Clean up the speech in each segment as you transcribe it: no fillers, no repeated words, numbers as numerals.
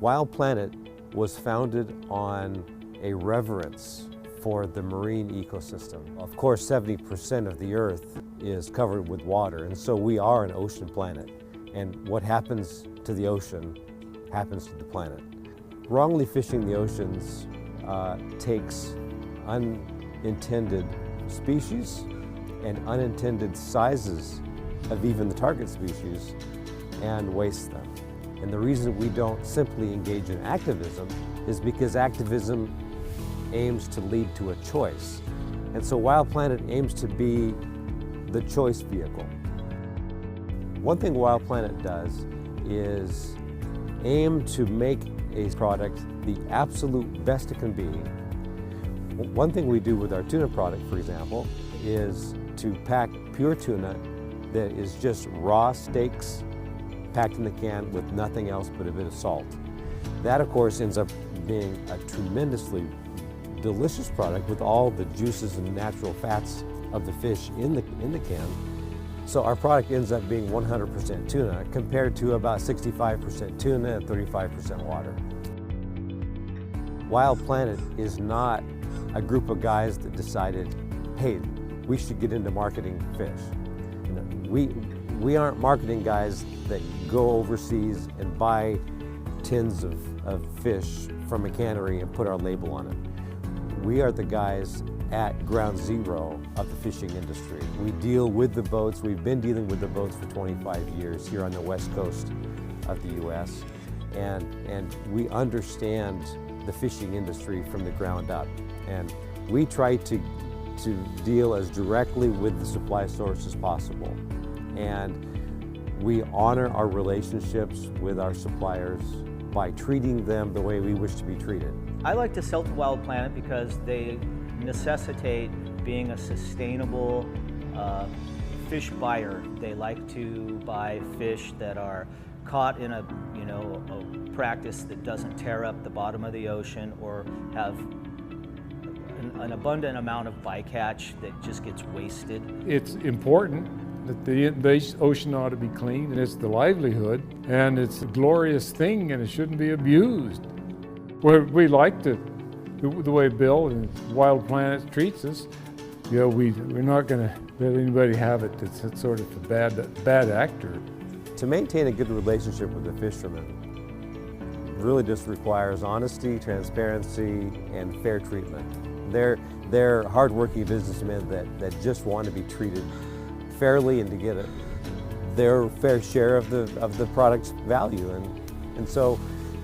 Wild Planet was founded on a reverence for the marine ecosystem. Of course, 70% of the Earth is covered with water, and so we are an ocean planet. And what happens to the ocean happens to the planet. Wrongly fishing the oceans takes unintended species and unintended sizes of even the target species and wastes them. And the reason we don't simply engage in activism is because activism aims to lead to a choice. And so Wild Planet aims to be the choice vehicle. One thing Wild Planet does is aim to make a product the absolute best it can be. One thing we do with our tuna product, for example, is to pack pure tuna that is just raw steaks packed in the can with nothing else but a bit of salt. That, of course, ends up being a tremendously delicious product with all the juices and natural fats of the fish in the can. So our product ends up being 100% tuna compared to about 65% tuna and 35% water. Wild Planet is not a group of guys that decided, hey, we should get into marketing fish. You know, we aren't marketing guys that go overseas and buy tins of fish from a cannery and put our label on it. We are the guys at ground zero of the fishing industry. We deal with the boats. We've been dealing with the boats for 25 years here on the west coast of the U.S. And we understand the fishing industry from the ground up. And we try to deal as directly with the supply source as possible. And we honor our relationships with our suppliers by treating them the way we wish to be treated. I like to sell to Wild Planet because they necessitate being a sustainable fish buyer. They like to buy fish that are caught in a practice that doesn't tear up the bottom of the ocean or have an abundant amount of bycatch that just gets wasted. It's important that the ocean ought to be clean, and it's the livelihood, and it's a glorious thing, and it shouldn't be abused. We like the way Bill and Wild Planet treats us. You know, we're not going to let anybody have it that's sort of a bad actor. To maintain a good relationship with the fishermen really just requires honesty, transparency, and fair treatment. They're hardworking businessmen that just want to be treated fairly and to get their fair share of the product's value. And so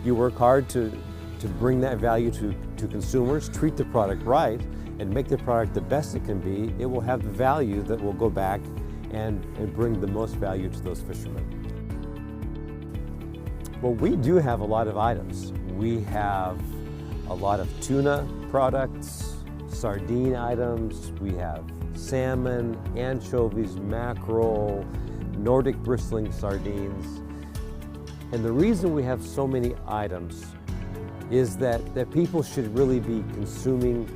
you work hard to bring that value to consumers, treat the product right, and make the product the best it can be. It will have the value that will go back and bring the most value to those fishermen. Well, we do have a lot of items. We have a lot of tuna products, sardine items, we have salmon, anchovies, mackerel, Nordic bristling sardines. And the reason we have so many items is that people should really be consuming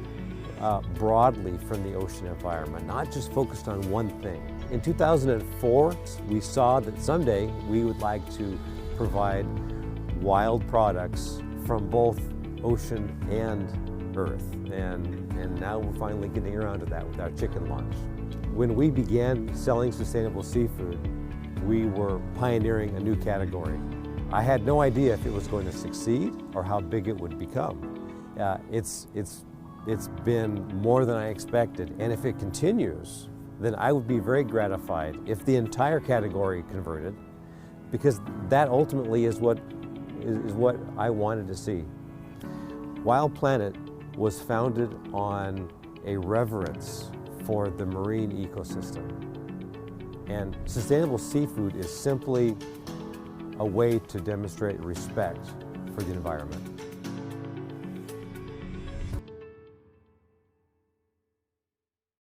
broadly from the ocean environment, not just focused on one thing. In 2004, we saw that someday we would like to provide wild products from both ocean and earth. And now we're finally getting around to that with our chicken launch. When we began selling sustainable seafood, we were pioneering a new category. I had no idea if it was going to succeed or how big it would become. It's been more than I expected, and if it continues, then I would be very gratified if the entire category converted, because that ultimately is what I wanted to see. Wild Planet was founded on a reverence for the marine ecosystem. And sustainable seafood is simply a way to demonstrate respect for the environment.